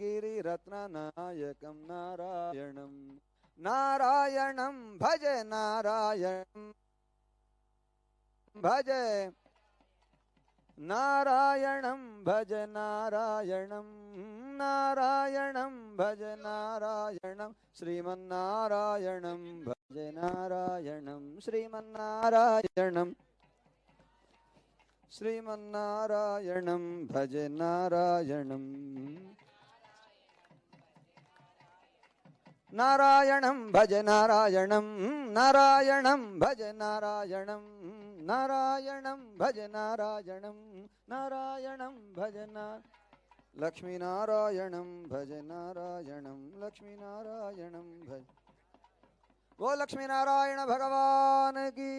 गिरिरत्ननायकं नारायणं नारायणं भज नारायणं भज नारायणं भज नारायणं नारायणं भज नारायणं श्रीमन्नारायणं भज नारायणं श्रीमन्नारायणं श्रीमन्नारायणं भज नारायणं नारायणं भज नारायणं नारायणं भज नारायणं नारायणं भज नारायणं नारायणं भज लक्ष्मीनारायणं भज नारायणं लक्ष्मीनारायणं भज। वो लक्ष्मीनारायण भगवान की।